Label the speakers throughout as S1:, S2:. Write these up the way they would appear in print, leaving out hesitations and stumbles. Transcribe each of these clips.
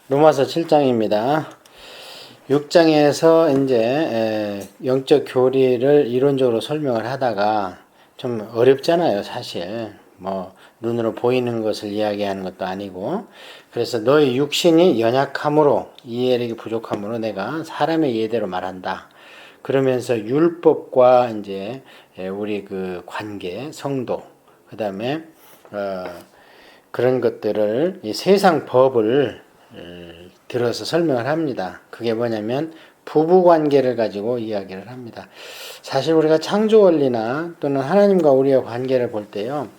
S1: 로마서 7장입니다. 6장에서 이제 영적 교리를 이론적으로 설명을 하다가 좀 어렵잖아요, 사실. 뭐 눈으로 보이는 것을 이야기하는 것도 아니고. 그래서 너희 육신이 연약함으로 이해력이 부족함으로 내가 사람의 예대로 말한다. 그러면서 율법과 이제 우리 그 관계, 성도, 그다음에 그런 것들을 이 세상 법을 들어서 설명을 합니다. 그게 뭐냐면 부부 관계를 가지고 이야기를 합니다. 사실 우리가 창조 원리나 또는 하나님과 우리의 관계를 볼 때요,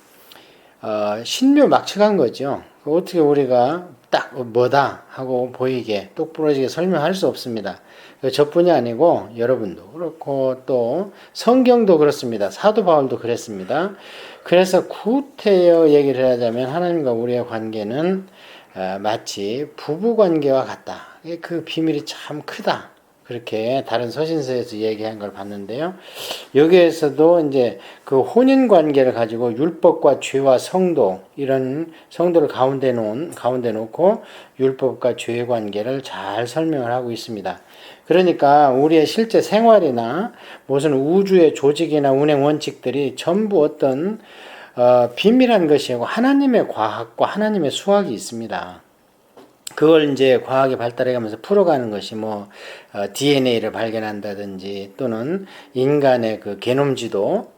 S1: 신묘막측한 거죠. 어떻게 우리가 딱 뭐다 하고 보이게 똑부러지게 설명할 수 없습니다. 저뿐이 아니고 여러분도 그렇고 또 성경도 그렇습니다. 사도 바울도 그랬습니다. 그래서 구태여 얘기를 하자면 하나님과 우리의 관계는 마치 부부 관계와 같다. 그 비밀이 참 크다. 그렇게 다른 서신서에서 얘기한 걸 봤는데요. 여기에서도 이제 그 혼인 관계를 가지고 율법과 죄와 성도, 이런 성도를 가운데 놓고 율법과 죄의 관계를 잘 설명을 하고 있습니다. 그러니까 우리의 실제 생활이나 무슨 우주의 조직이나 운행 원칙들이 전부 어떤 비밀한 것이고 하나님의 과학과 하나님의 수학이 있습니다. 그걸 이제 과학이 발달해가면서 풀어가는 것이 DNA를 발견한다든지 또는 인간의 그 게놈 지도,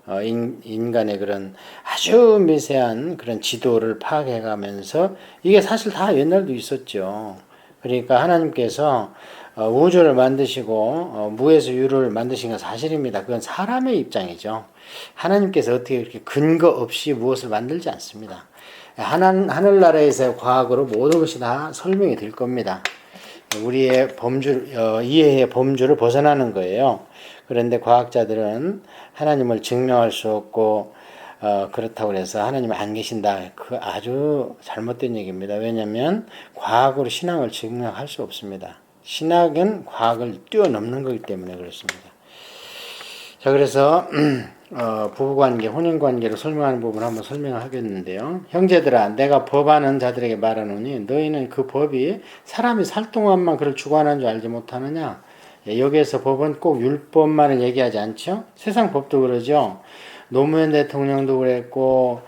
S1: 인간의 그런 아주 미세한 그런 지도를 파악해가면서 이게 사실 다 옛날도 있었죠. 그러니까 하나님께서 우주를 만드시고 무에서 유를 만드신 건 사실입니다. 그건 사람의 입장이죠. 하나님께서 어떻게 이렇게 근거 없이 무엇을 만들지 않습니다. 하늘나라에서의 과학으로 모든 것이 다 설명이 될 겁니다. 우리의 이해의 범주를 벗어나는 거예요. 그런데 과학자들은 하나님을 증명할 수 없고, 그렇다고 해서 하나님이 안 계신다. 그 아주 잘못된 얘기입니다. 왜냐하면 과학으로 신앙을 증명할 수 없습니다. 신학은 과학을 뛰어넘는 거기 때문에 그렇습니다. 자, 그래서 부부관계, 혼인관계를 설명하는 부분을 한번 설명을 하겠는데요. 형제들아, 내가 법하는 자들에게 말하노니 너희는 그 법이 사람이 살 동안만 그를 주관하는 줄 알지 못하느냐? 여기에서 법은 꼭 율법만을 얘기하지 않죠? 세상 법도 그러죠. 노무현 대통령도 그랬고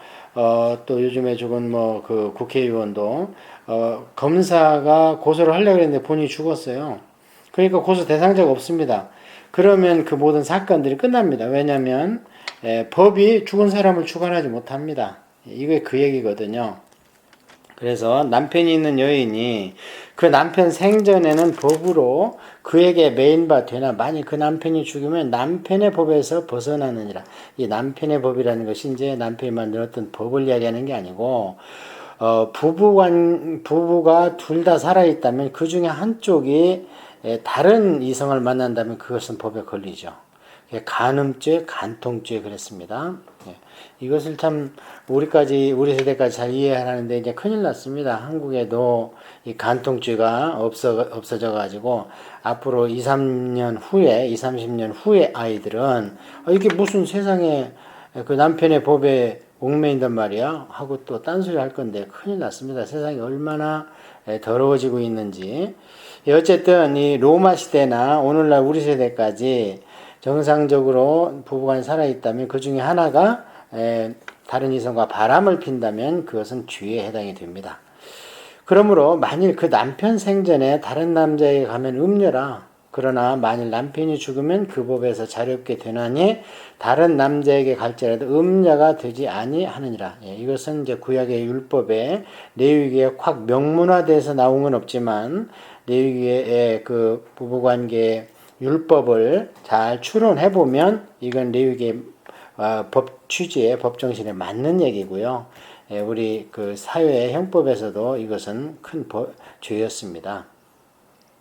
S1: 또 요즘에 죽은 그 국회의원도 검사가 고소를 하려고 했는데 본인이 죽었어요. 그러니까 고소 대상자가 없습니다. 그러면 그 모든 사건들이 끝납니다. 왜냐하면 법이 죽은 사람을 주관하지 못합니다. 이게 그 얘기거든요. 그래서 남편이 있는 여인이 그 남편 생전에는 법으로 그에게 매인바 되나 만일 그 남편이 죽으면 남편의 법에서 벗어나느니라. 이 남편의 법이라는 것이 이제 남편이 만들었던 법을 이야기하는 게 아니고 부부가 둘 다 살아있다면 그 중에 한쪽이 다른 이성을 만난다면 그것은 법에 걸리죠. 간음죄, 간통죄 그랬습니다. 이것을 참 우리 세대까지 잘 이해하는데 이제 큰일 났습니다. 한국에도 이 간통죄가 없어져 가지고 앞으로 2, 30년 후에 아이들은 이게 무슨 세상에 그 남편의 법에 옥매인단 말이야 하고 또 딴소리 할 건데 큰일 났습니다. 세상이 얼마나 더러워지고 있는지. 어쨌든 이 로마 시대나 오늘날 우리 세대까지 정상적으로 부부간이 살아있다면 그 중에 하나가 다른 이성과 바람을 핀다면 그것은 죄에 해당이 됩니다. 그러므로 만일 그 남편 생전에 다른 남자에게 가면 음녀라. 그러나 만일 남편이 죽으면 그 법에서 자유롭게 되나니 다른 남자에게 갈지라도 음녀가 되지 아니하느니라. 이것은 이제 구약의 율법에 레위기에 확 명문화돼서 나온 건 없지만 레위기의 그 부부관계 율법을 잘 추론해 보면 이건 레위기의 법 취지에 법 정신에 맞는 얘기고요. 우리 그 사회의 형법에서도 이것은 큰 죄였습니다.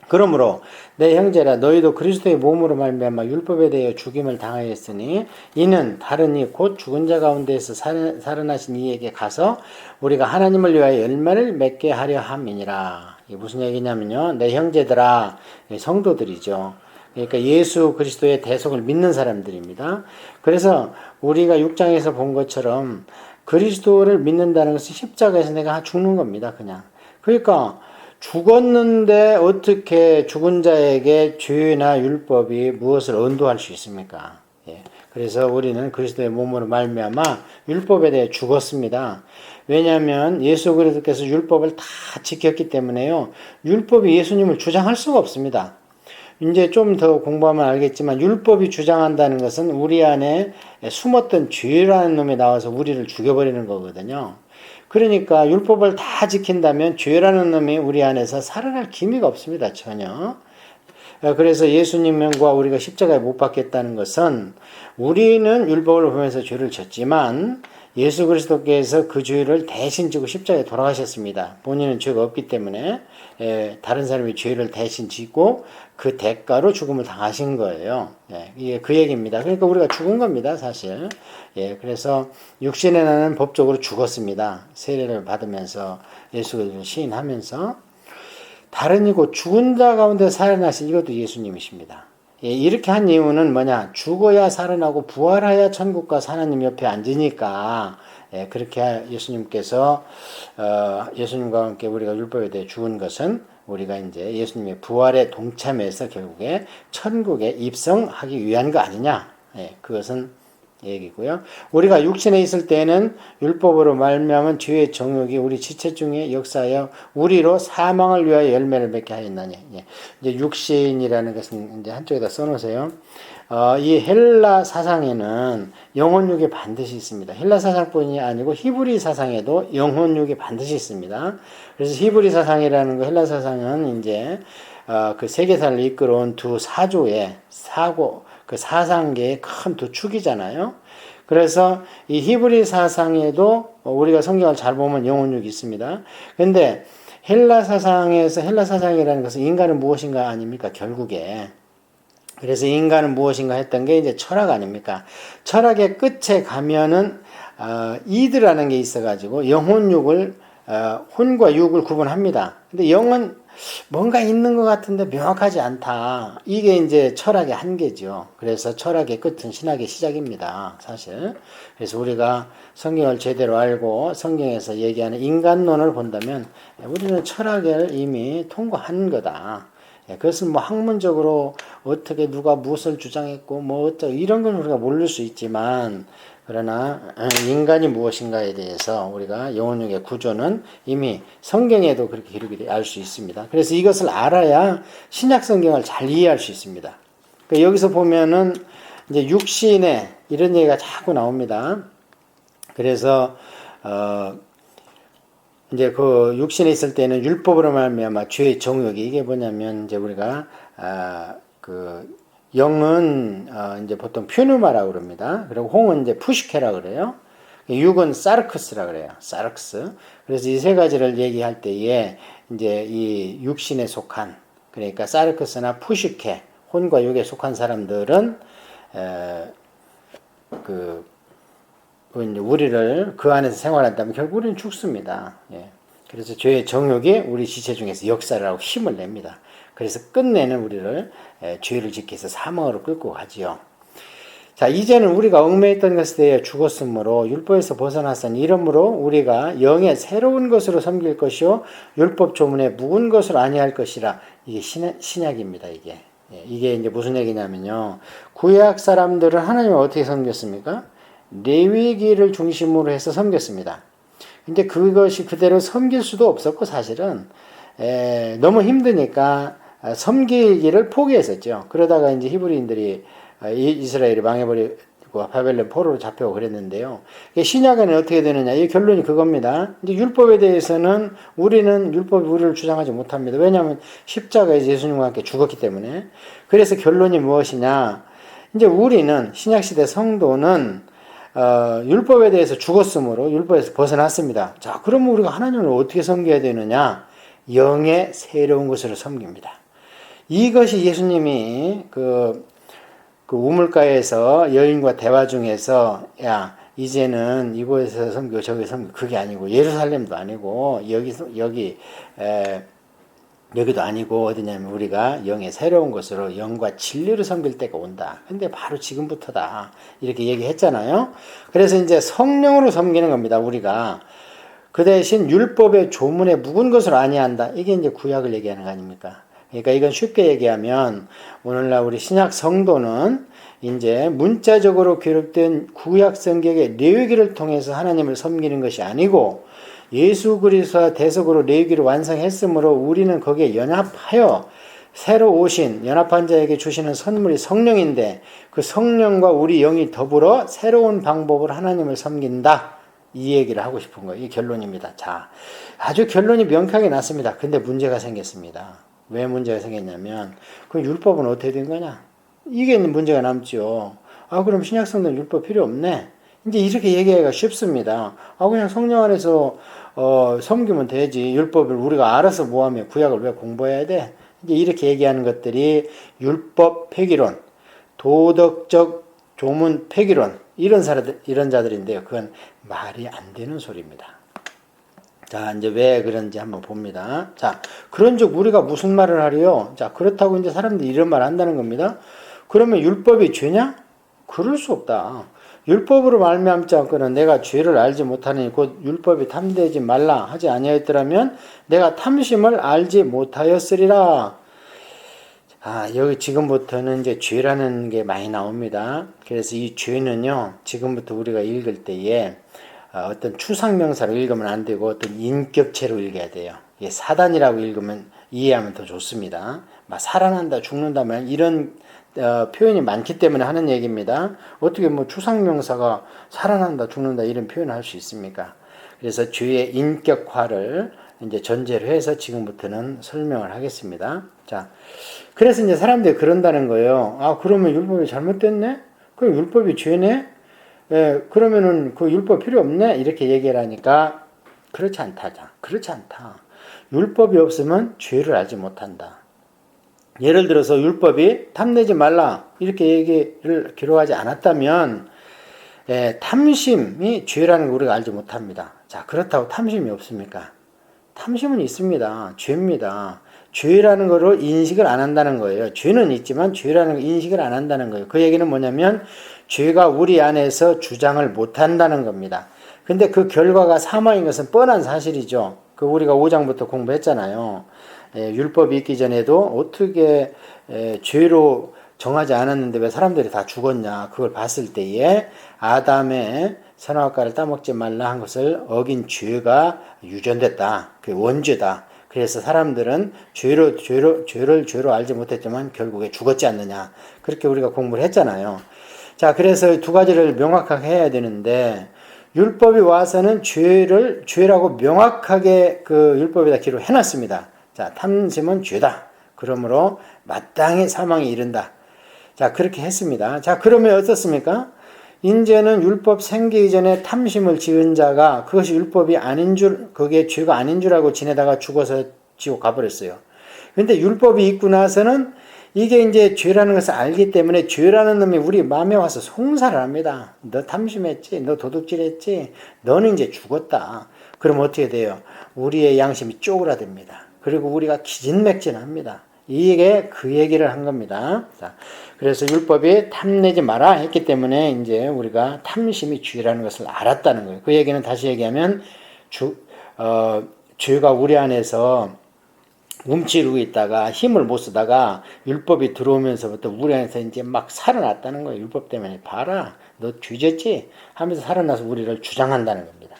S1: 그러므로 내 형제라 너희도 그리스도의 몸으로 말미암아 율법에 대하여 죽임을 당하였으니 이는 다른 이 곧 죽은 자 가운데에서 살아나신 이에게 가서 우리가 하나님을 위하여 열매를 맺게 하려 함이니라. 이게 무슨 얘기냐면요. 내 형제들아, 성도들이죠. 그러니까 예수 그리스도의 대속을 믿는 사람들입니다. 그래서 우리가 6장에서 본 것처럼 그리스도를 믿는다는 것은 십자가에서 내가 죽는 겁니다. 그냥. 그러니까 죽었는데 어떻게 죽은 자에게 죄나 율법이 무엇을 언도할 수 있습니까? 예. 그래서 우리는 그리스도의 몸으로 말미암아 율법에 대해 죽었습니다. 왜냐하면 예수 그리스도께서 율법을 다 지켰기 때문에요. 율법이 예수님을 주장할 수가 없습니다. 이제 좀 더 공부하면 알겠지만 율법이 주장한다는 것은 우리 안에 숨었던 죄라는 놈이 나와서 우리를 죽여버리는 거거든요. 그러니까 율법을 다 지킨다면 죄라는 놈이 우리 안에서 살아날 기미가 없습니다. 전혀. 그래서 예수님과 우리가 십자가에 못 박혔다는 것은 우리는 율법을 보면서 죄를 졌지만 예수 그리스도께서 그 죄를 대신 지고 십자가에 돌아가셨습니다. 본인은 죄가 없기 때문에 다른 사람이 죄를 대신 지고 그 대가로 죽음을 당하신 거예요. 이게 그 얘기입니다. 그러니까 우리가 죽은 겁니다, 사실. 그래서 육신의 나는 법적으로 죽었습니다. 세례를 받으면서 예수 그리스도를 시인하면서 다른 이고 죽은 자 가운데 살아나신 이것도 예수님이십니다. 이렇게 한 이유는 뭐냐? 죽어야 살아나고 부활하여 천국과 하나님 옆에 앉으니까 그렇게 예수님께서 예수님과 함께 우리가 율법에 대해 죽은 것은 우리가 이제 예수님의 부활에 동참해서 결국에 천국에 입성하기 위한 거 아니냐? 그것은 얘기고요. 우리가 육신에 있을 때는 율법으로 말미암은 죄의 정욕이 우리 지체 중에 역사하여 우리로 사망을 위하여 열매를 맺게 하였나니. 이제 육신이라는 것은 이제 한쪽에다 써놓으세요. 이 헬라 사상에는 영혼육이 반드시 있습니다. 헬라 사상뿐이 아니고 히브리 사상에도 영혼육이 반드시 있습니다. 그래서 히브리 사상이라는 거, 헬라 사상은 이제 그 세계사를 이끌어온 두 사조의 그 사상계의 큰 두 축이잖아요. 그래서 이 히브리 사상에도 우리가 성경을 잘 보면 영혼육이 있습니다. 근데 헬라 사상이라는 것은 인간은 무엇인가 아닙니까? 결국에. 그래서 인간은 무엇인가 했던 게 이제 철학 아닙니까? 철학의 끝에 가면은 이드라는 게 있어가지고 영혼육을 혼과 육을 구분합니다. 근데 영은 뭔가 있는 것 같은데 명확하지 않다. 이게 이제 철학의 한계죠. 그래서 철학의 끝은 신학의 시작입니다. 사실. 그래서 우리가 성경을 제대로 알고 성경에서 얘기하는 인간론을 본다면 우리는 철학을 이미 통과한 거다. 그것은 뭐 학문적으로 어떻게 누가 무엇을 주장했고 뭐 어쩌고 이런 건 우리가 모를 수 있지만 그러나 인간이 무엇인가에 대해서 우리가 영혼육의 구조는 이미 성경에도 그렇게 기록이 알 수 있습니다. 그래서 이것을 알아야 신약 성경을 잘 이해할 수 있습니다. 그러니까 여기서 보면은 이제 육신에 이런 얘기가 자꾸 나옵니다. 그래서 이제 그 육신에 있을 때는 율법으로 말미암아 죄의 정욕이 이게 뭐냐면 이제 우리가 그 영은 이제 보통 퓨누마라고 그럽니다. 그리고 홍은 이제 푸시케라 그래요. 육은 사르크스라 그래요. 사르크스. 그래서 이 세 가지를 얘기할 때에 이제 이 육신에 속한 그러니까 사르크스나 푸시케 혼과 육에 속한 사람들은 우리를 그 안에서 생활한다면 결국 우리는 죽습니다. 그래서 죄의 정욕이 우리 지체 중에서 역사를 하고 힘을 냅니다. 그래서 끝내는 우리를 죄를 지켜서 사망으로 끌고 가지요. 자, 이제는 우리가 얽매였던 것에 대해 죽었으므로 율법에서 벗어났으니 이러므로 우리가 영의 새로운 것으로 섬길 것이요 율법 조문에 묵은 것으로 아니할 것이라. 이게 신약입니다. 이게 이제 무슨 얘기냐면요. 구약 사람들은 하나님을 어떻게 섬겼습니까? 레위기를 중심으로 해서 섬겼습니다. 근데 그것이 그대로 섬길 수도 없었고 사실은 너무 힘드니까 섬기기를 포기했었죠. 그러다가 이제 히브리인들이 이스라엘이 망해버리고 바벨론 포로로 잡혀고 그랬는데요. 신약에는 어떻게 되느냐? 이 결론이 그겁니다. 이제 율법에 대해서는 우리는 율법이 우리를 주장하지 못합니다. 왜냐하면 십자가에서 예수님과 함께 죽었기 때문에. 그래서 결론이 무엇이냐? 이제 우리는 신약시대 성도는 율법에 대해서 죽었으므로 율법에서 벗어났습니다. 자, 그러면 우리가 하나님을 어떻게 섬겨야 되느냐? 영의 새로운 것으로 섬깁니다. 이것이 예수님이 그 우물가에서 여인과 대화 중에서 야 이제는 이곳에서 섬기고 저기서 섬기고 그게 아니고 예루살렘도 아니고 여기도 아니고 어디냐면 우리가 영의 새로운 것으로 영과 진리로 섬길 때가 온다. 근데 바로 지금부터다. 이렇게 얘기했잖아요. 그래서 이제 성령으로 섬기는 겁니다. 우리가 그 대신 율법의 조문에 묵은 것을 아니한다. 이게 이제 구약을 얘기하는 거 아닙니까? 그러니까 이건 쉽게 얘기하면 오늘날 우리 신약 성도는 이제 문자적으로 기록된 구약 성경의 레위기를 통해서 하나님을 섬기는 것이 아니고 예수 그리스도와 대속으로 레위기를 완성했으므로 우리는 거기에 연합하여 새로 오신 연합한 자에게 주시는 선물이 성령인데 그 성령과 우리 영이 더불어 새로운 방법으로 하나님을 섬긴다. 이 얘기를 하고 싶은 거예요. 이 결론입니다. 자, 아주 결론이 명확하게 났습니다. 근데 문제가 생겼습니다. 왜 문제가 생겼냐면 그 율법은 어떻게 된 거냐? 이게 문제가 남죠. 아, 그럼 신약성도는 율법 필요 없네. 이제 이렇게 얘기하기가 쉽습니다. 아, 그냥 성령 안에서 섬기면 되지. 율법을 우리가 알아서 뭐하며 구약을 왜 공부해야 돼? 이제 이렇게 얘기하는 것들이 율법 폐기론, 도덕적 조문 폐기론 이런 자들인데요. 그건 말이 안 되는 소리입니다. 자, 이제 왜 그런지 한번 봅니다. 자, 그런즉 우리가 무슨 말을 하리요? 자, 그렇다고 이제 사람들이 이런 말 한다는 겁니다. 그러면 율법이 죄냐? 그럴 수 없다. 율법으로 말미암지 않고는 내가 죄를 알지 못하니 곧 율법이 탐되지 말라 하지 아니하였더라면 내가 탐심을 알지 못하였으리라. 아, 여기 지금부터는 이제 죄라는 게 많이 나옵니다. 그래서 이 죄는요, 지금부터 우리가 읽을 때에 어떤 추상명사로 읽으면 안 되고 어떤 인격체로 읽어야 돼요. 이게 사단이라고 읽으면 이해하면 더 좋습니다. 막 살아난다, 죽는다, 이런 표현이 많기 때문에 하는 얘기입니다. 어떻게 뭐 추상명사가 살아난다, 죽는다 이런 표현을 할 수 있습니까? 그래서 죄의 인격화를 이제 전제로 해서 지금부터는 설명을 하겠습니다. 자, 그래서 이제 사람들이 그런다는 거예요. 아, 그러면 율법이 잘못됐네? 그럼 율법이 죄네? 예, 그러면은 그 율법 필요 없네? 이렇게 얘기를 하니까 그렇지 않다. 그렇지 않다. 율법이 없으면 죄를 알지 못한다. 예를 들어서 율법이 탐내지 말라 이렇게 얘기를 기록하지 않았다면 탐심이 죄라는 걸 우리가 알지 못합니다. 자, 그렇다고 탐심이 없습니까? 탐심은 있습니다. 죄입니다. 죄라는 거를 인식을 안 한다는 거예요. 죄는 있지만 죄라는 걸 인식을 안 한다는 거예요. 그 얘기는 뭐냐면 죄가 우리 안에서 주장을 못 한다는 겁니다. 근데 그 결과가 사망인 것은 뻔한 사실이죠. 그 우리가 5장부터 공부했잖아요. 율법이 있기 전에도 어떻게 죄로 정하지 않았는데 왜 사람들이 다 죽었냐. 그걸 봤을 때에 아담의 선악과를 따먹지 말라 한 것을 어긴 죄가 유전됐다. 그게 원죄다. 그래서 사람들은 죄를 알지 못했지만 결국에 죽었지 않느냐. 그렇게 우리가 공부를 했잖아요. 자, 그래서 두 가지를 명확하게 해야 되는데 율법이 와서는 죄라고 명확하게 그 율법에다 기록해 놨습니다. 자, 탐심은 죄다. 그러므로 마땅히 사망에 이른다. 자, 그렇게 했습니다. 자, 그러면 어떻습니까? 이제는 율법 생기기 전에 탐심을 지은 자가 그것이 율법이 아닌 줄, 그게 죄가 아닌 줄 알고 지내다가 죽어서 지옥 가버렸어요. 근데 율법이 있고 나서는 이게 이제 죄라는 것을 알기 때문에 죄라는 놈이 우리 마음에 와서 송사를 합니다. 너 탐심했지? 너 도둑질했지? 너는 이제 죽었다. 그럼 어떻게 돼요? 우리의 양심이 쪼그라듭니다. 그리고 우리가 기진맥진합니다. 이게 그 얘기를 한 겁니다. 자, 그래서 율법이 탐내지 마라 했기 때문에 이제 우리가 탐심이 죄라는 것을 알았다는 거예요. 그 얘기는 다시 얘기하면 죄가 우리 안에서 움츠리고 있다가 힘을 못 쓰다가 율법이 들어오면서부터 우리 안에서 이제 막 살아났다는 거예요. 율법 때문에 봐라, 너 뒤졌지? 하면서 살아나서 우리를 주장한다는 겁니다.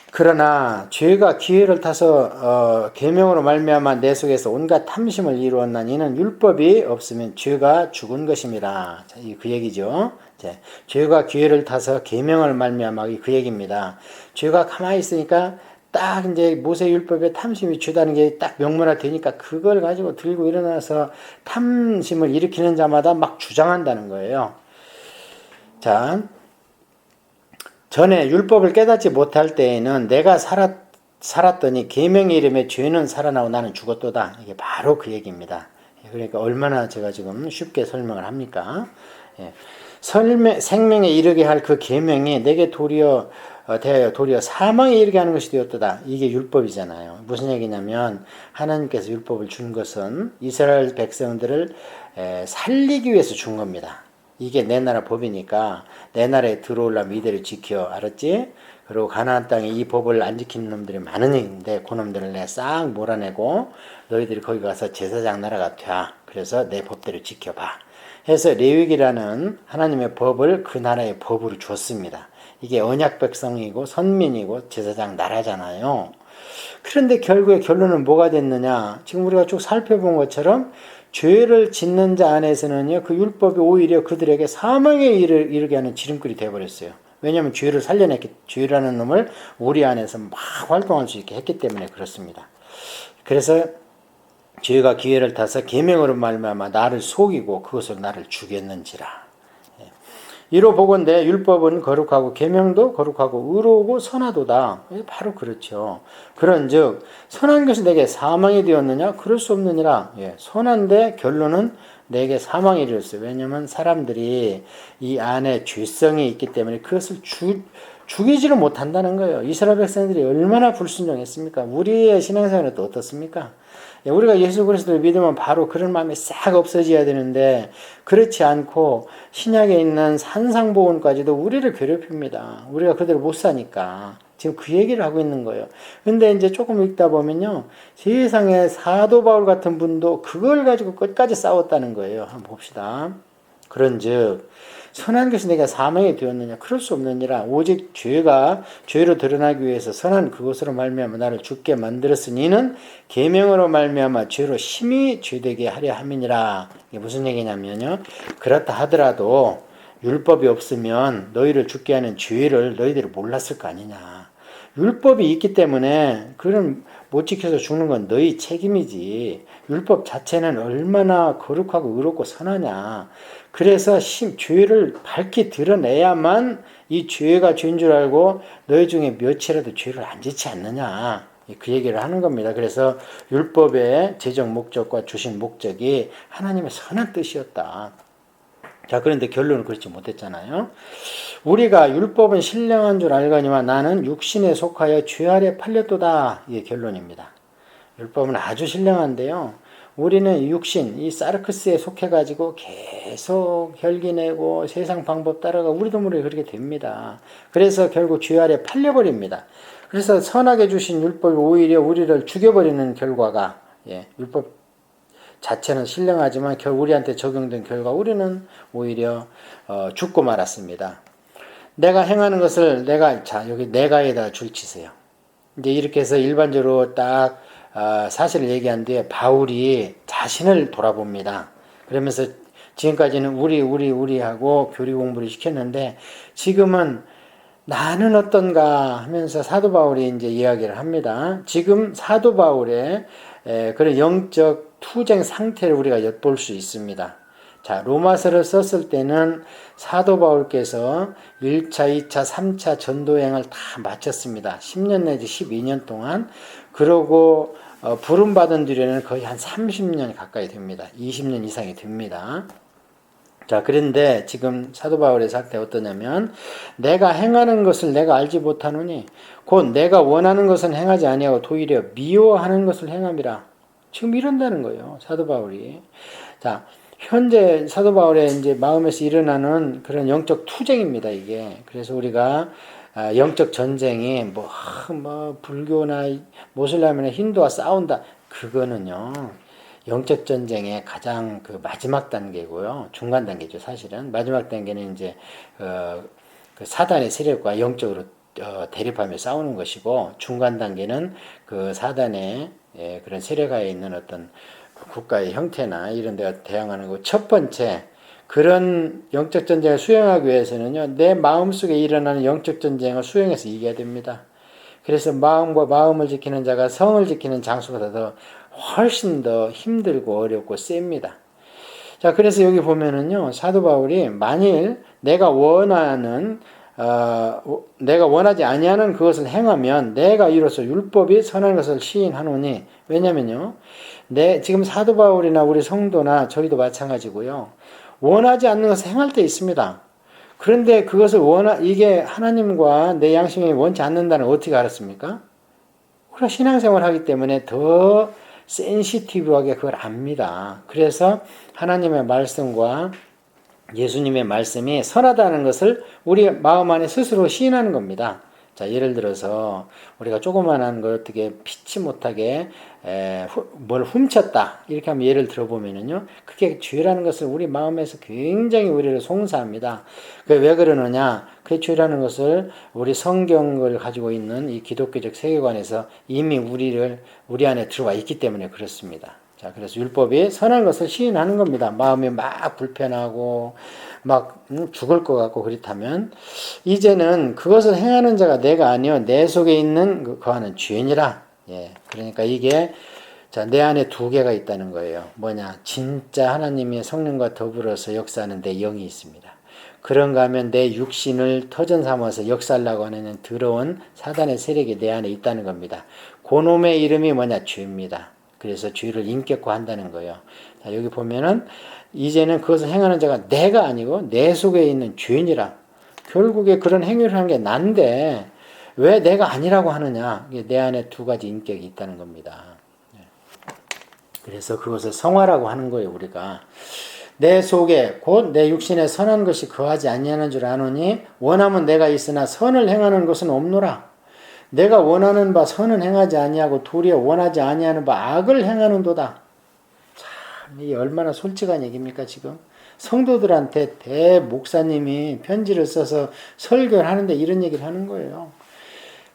S1: 그러나 죄가 기회를 타서 계명으로 말미암아 내 속에서 온갖 탐심을 이루었나니 이는 율법이 없으면 죄가 죽은 것입니다. 자, 그 얘기죠. 자, 죄가 기회를 타서 계명을 말미암아 그 얘기입니다. 죄가 가만히 있으니까 딱 이제 모세 율법에 탐심이 죄다는 게 딱 명문화 되니까 그걸 가지고 들고 일어나서 탐심을 일으키는 자마다 막 주장한다는 거예요. 자, 전에 율법을 깨닫지 못할 때에는 내가 살았더니 계명의 이름에 죄는 살아나고 나는 죽었도다. 이게 바로 그 얘기입니다. 그러니까 얼마나 제가 지금 쉽게 설명을 합니까? 생명에 이르게 할 그 계명이 내게 도리어 사망에 이르게 하는 것이 되었도다. 이게 율법이잖아요. 무슨 얘기냐면 하나님께서 율법을 준 것은 이스라엘 백성들을 살리기 위해서 준 겁니다. 이게 내 나라 법이니까 내 나라에 들어오려면 이대로 지켜. 알았지? 그리고 가나안 땅에 이 법을 안 지키는 놈들이 많은 얘기인데 그 놈들을 내가 싹 몰아내고 너희들이 거기 가서 제사장 나라가 돼. 그래서 내 법대로 지켜봐. 해서 레위기라는 하나님의 법을 그 나라의 법으로 줬습니다. 이게 언약 백성이고 선민이고 제사장 나라잖아요. 그런데 결국에 결론은 뭐가 됐느냐? 지금 우리가 쭉 살펴본 것처럼 죄를 짓는 자 안에서는요, 그 율법이 오히려 그들에게 사망에 이르게 하는 지름길이 되어버렸어요. 왜냐하면 죄를 살려냈기, 죄라는 놈을 우리 안에서 막 활동할 수 있게 했기 때문에 그렇습니다. 그래서 죄가 기회를 타서 계명으로 말미암아 나를 속이고 그것으로 나를 죽였는지라. 이로 보건대 율법은 거룩하고 계명도 거룩하고 의로우고 선하도다. 바로 그렇죠. 그런즉 선한 것이 내게 사망이 되었느냐? 그럴 수 없느니라. 선한데 결론은 내게 사망이 되었어요. 왜냐하면 사람들이 이 안에 죄성이 있기 때문에 그것을 죽이지를 못한다는 거예요. 이스라엘 백성들이 얼마나 불순종했습니까? 우리의 신앙생활은 또 어떻습니까? 우리가 예수 그리스도를 믿으면 바로 그런 마음이 싹 없어져야 되는데 그렇지 않고 신약에 있는 산상보훈까지도 우리를 괴롭힙니다. 우리가 그대로 못 사니까. 지금 그 얘기를 하고 있는 거예요. 근데 이제 조금 읽다 보면요. 세상에 사도 바울 같은 분도 그걸 가지고 끝까지 싸웠다는 거예요. 한번 봅시다. 그런즉 선한 것이 내가 사망이 되었느냐? 그럴 수 없느니라. 오직 죄가 죄로 드러나기 위해서 선한 그것으로 말미암아 나를 죽게 만들었으니 이는 계명으로 말미암아 죄로 심히 죄되게 하려 함이니라. 이게 무슨 얘기냐면요. 그렇다 하더라도 율법이 없으면 너희를 죽게 하는 죄를 너희들이 몰랐을 거 아니냐. 율법이 있기 때문에 그런 못 지켜서 죽는 건 너희 책임이지. 율법 자체는 얼마나 거룩하고 의롭고 선하냐. 그래서 죄를 밝히 드러내야만 이 죄가 죄인 줄 알고 너희 중에 몇이라도 죄를 안 짓지 않느냐. 그 얘기를 하는 겁니다. 그래서 율법의 제정 목적과 주신 목적이 하나님의 선한 뜻이었다. 자, 그런데 결론은 그렇지 못했잖아요. 우리가 율법은 신령한 줄 알거니와 나는 육신에 속하여 죄 아래 팔렸도다. 이게 결론입니다. 율법은 아주 신령한데요. 우리는 육신, 이 사르크스에 속해가지고 계속 혈기내고 세상 방법 따라가 우리도 모르게 그렇게 됩니다. 그래서 결국 죄 아래 팔려버립니다. 그래서 선하게 주신 율법이 오히려 우리를 죽여버리는 결과가, 율법 자체는 신령하지만 우리한테 적용된 결과 우리는 오히려 죽고 말았습니다. 내가 행하는 것을 여기 내가에다 줄치세요. 이제 이렇게 해서 일반적으로 딱 사실을 얘기한 뒤에 바울이 자신을 돌아봅니다. 그러면서 지금까지는 우리 하고 교리 공부를 시켰는데 지금은 나는 어떤가 하면서 사도 바울이 이제 이야기를 합니다. 지금 사도 바울의 그런 영적 투쟁 상태를 우리가 엿볼 수 있습니다. 자, 로마서를 썼을 때는 사도 바울께서 1차, 2차, 3차 전도행을 다 마쳤습니다. 10년 내지 12년 동안. 그러고 부름받은 뒤에는 거의 한 30년 가까이 됩니다. 20년 이상이 됩니다. 자, 그런데 지금 사도 바울의 상태가 어떠냐면 내가 행하는 것을 내가 알지 못하노니 곧 내가 원하는 것은 행하지 아니하고 도리어 미워하는 것을 행함이라. 지금 이런다는 거예요. 사도 바울이. 자, 현재 사도 바울의 이제 마음에서 일어나는 그런 영적 투쟁입니다, 이게. 그래서 우리가 영적 전쟁이 불교나 모슬람이나 힌두와 싸운다. 그거는요. 영적 전쟁의 가장 그 마지막 단계고요. 중간 단계죠, 사실은. 마지막 단계는 이제 그 사단의 세력과 영적으로 대립하며 싸우는 것이고, 중간 단계는 그 사단의 그런 세력하에 있는 어떤 국가의 형태나 이런 데가 대항하는 거고, 첫 번째 그런 영적 전쟁을 수행하기 위해서는요, 내 마음속에 일어나는 영적 전쟁을 수행해서 이겨야 됩니다. 그래서 마음과 마음을 지키는 자가 성을 지키는 장수보다 더 훨씬 더 힘들고 어렵고 셉니다. 자, 그래서 여기 보면은요, 사도 바울이 만일 내가 원하지 아니하는 그것을 행하면 내가 이로써 율법이 선한 것을 시인하노니. 왜냐면요, 지금 사도 바울이나 우리 성도나 저희도 마찬가지고요, 원하지 않는 것을 행할 때 있습니다. 그런데 그것을 이게 하나님과 내 양심이 원치 않는다는 걸 어떻게 알았습니까? 우리가 신앙생활 하기 때문에 더 센시티브하게 그걸 압니다. 그래서 하나님의 말씀과 예수님의 말씀이 선하다는 것을 우리 마음 안에 스스로 시인하는 겁니다. 자, 예를 들어서 우리가 조그만한 거 어떻게 피치 못하게 뭘 훔쳤다 이렇게 하면 예를 들어보면은요, 그게 죄라는 것을 우리 마음에서 굉장히 우리를 송사합니다. 그게 왜 그러느냐? 그 죄라는 것을 우리 성경을 가지고 있는 이 기독교적 세계관에서 이미 우리 안에 들어와 있기 때문에 그렇습니다. 자, 그래서 율법이 선한 것을 시인하는 겁니다. 마음이 막 불편하고 막 죽을 것 같고 그렇다면 이제는 그것을 행하는 자가 내가 아니요 내 속에 있는 거하는 죄니라. 예, 그러니까 이게 자, 내 안에 두 개가 있다는 거예요. 뭐냐? 진짜 하나님의 성령과 더불어서 역사하는 내 영이 있습니다. 그런가 하면 내 육신을 터전 삼아서 역사하려고 하는 더러운 사단의 세력이 내 안에 있다는 겁니다. 그놈의 이름이 뭐냐? 죄입니다. 그래서 죄를 인격화한다는 거예요. 자, 여기 보면은 이제는 그것을 행하는 자가 내가 아니고 내 속에 있는 죄인이라. 결국에 그런 행위를 하는 게 난데 왜 내가 아니라고 하느냐? 내 안에 두 가지 인격이 있다는 겁니다. 그래서 그것을 성화라고 하는 거예요. 우리가 내 속에 곧 내 육신에 선한 것이 거하지 아니하는 줄 아노니 원하면 내가 있으나 선을 행하는 것은 없노라. 내가 원하는 바 선은 행하지 아니하고 도리어 원하지 아니하는 바 악을 행하는도다. 참, 이게 얼마나 솔직한 얘기입니까 지금? 성도들한테 대목사님이 편지를 써서 설교를 하는데 이런 얘기를 하는 거예요.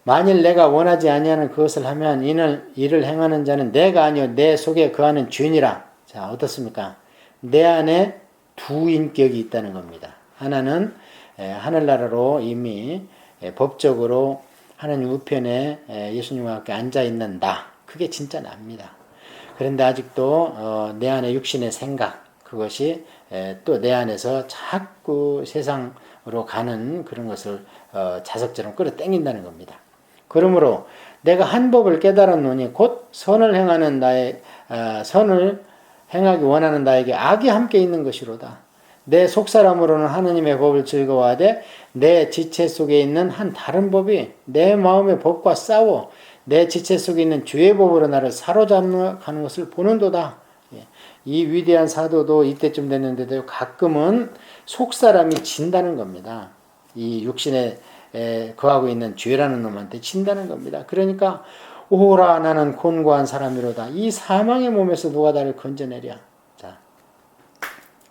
S1: 만일 내가 원하지 아니하는 그것을 하면 이를 행하는 자는 내가 아니요 내 속에 거하는 죄니라. 자, 어떻습니까? 내 안에 두 인격이 있다는 겁니다. 하나는 하늘나라로 이미 법적으로 하나님 우편에 예수님과 함께 앉아있는 나. 그게 진짜 납니다. 그런데 아직도 내 안에 육신의 생각, 그것이 또 내 안에서 자꾸 세상으로 가는 그런 것을 자석처럼 끌어당긴다는 겁니다. 그러므로 내가 한 법을 깨달았노니 곧 선을 행하는 선을 행하기 원하는 나에게 악이 함께 있는 것이로다. 내 속사람으로는 하나님의 법을 즐거워하되 내 지체 속에 있는 한 다른 법이 내 마음의 법과 싸워 내 지체 속에 있는 죄의 법으로 나를 사로잡는 것을 보는도다. 이 위대한 사도도 이때쯤 됐는데도 가끔은 속사람이 진다는 겁니다. 이 육신에 거하고 있는 죄라는 놈한테 진다는 겁니다. 그러니까 오라 나는 곤고한 사람이로다. 이 사망의 몸에서 누가 나를 건져내랴. 자,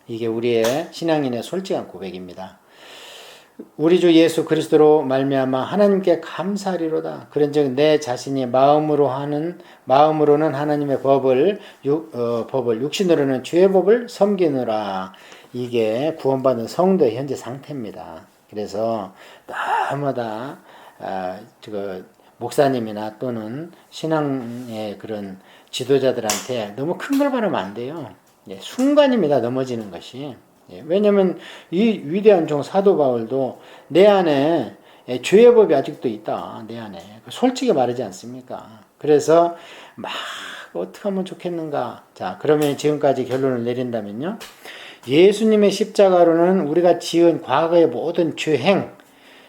S1: 이게 우리의 신앙인의 솔직한 고백입니다. 우리 주 예수 그리스도로 말미암아 하나님께 감사하리로다. 그런즉 내 자신이 마음으로는 하나님의 법을 육신으로는 죄의 법을 섬기느라. 이게 구원받은 성도의 현재 상태입니다. 그래서 너무나 목사님이나 또는 신앙의 그런 지도자들한테 너무 큰 걸 바라면 안 돼요. 순간입니다. 넘어지는 것이. 왜냐하면 이 위대한 종 사도 바울도 내 안에 죄의 법이 아직도 있다. 내 안에. 솔직히 말하지 않습니까? 그래서 막 어떻게 하면 좋겠는가. 자, 그러면 지금까지 결론을 내린다면요. 예수님의 십자가로는 우리가 지은 과거의 모든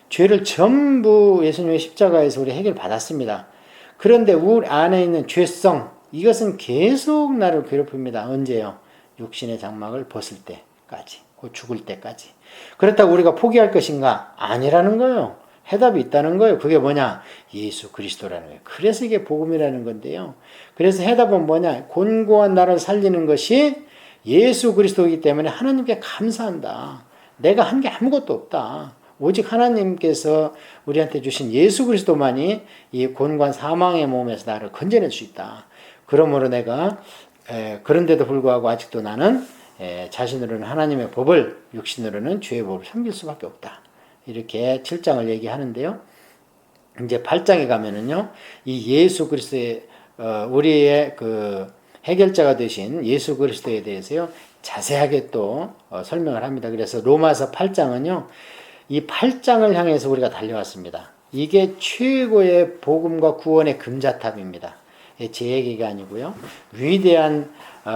S1: 죄를 전부 예수님의 십자가에서 우리 해결받았습니다. 그런데 우리 안에 있는 죄성, 이것은 계속 나를 괴롭힙니다. 언제요? 육신의 장막을 벗을 때까지, 죽을 때까지. 그렇다고 우리가 포기할 것인가? 아니라는 거예요. 해답이 있다는 거예요. 그게 뭐냐? 예수 그리스도라는 거예요. 그래서 이게 복음이라는 건데요. 그래서 해답은 뭐냐? 곤고한 나를 살리는 것이 예수 그리스도이기 때문에 하나님께 감사한다. 내가 한 게 아무것도 없다. 오직 하나님께서 우리한테 주신 예수 그리스도만이 이 곤고한 사망의 몸에서 나를 건져낼 수 있다. 그러므로 내가 그런데도 불구하고 아직도 나는 자신으로는 하나님의 법을, 육신으로는 죄의 법을 섬길 수밖에 없다. 이렇게 7장을 얘기하는데요. 이제 8장에 가면은요, 이 예수 그리스도의 우리의 그 해결자가 되신 예수 그리스도에 대해서요 자세하게 또 설명을 합니다. 그래서 로마서 8장은요, 이 8장을 향해서 우리가 달려왔습니다. 이게 최고의 복음과 구원의 금자탑입니다. 제 얘기가 아니고요. 위대한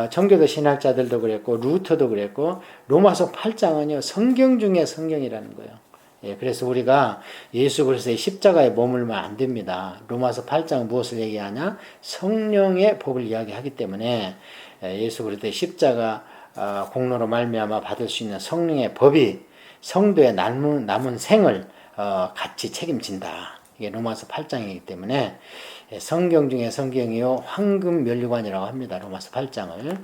S1: 청교도 신학자들도 그랬고 루터도 그랬고 로마서 8장은요 성경 중에 성경이라는 거예요. 그래서 우리가 예수 그리스도의 십자가에 머물면 안 됩니다. 로마서 8장은 무엇을 얘기하냐? 성령의 법을 이야기하기 때문에 예수 그리스도의 십자가 공로로 말미암아 받을 수 있는 성령의 법이 성도의 남은 생을 같이 책임진다. 이게 로마서 8장이기 때문에 성경 중에 성경이요 황금 면류관이라고 합니다. 로마서 8장을.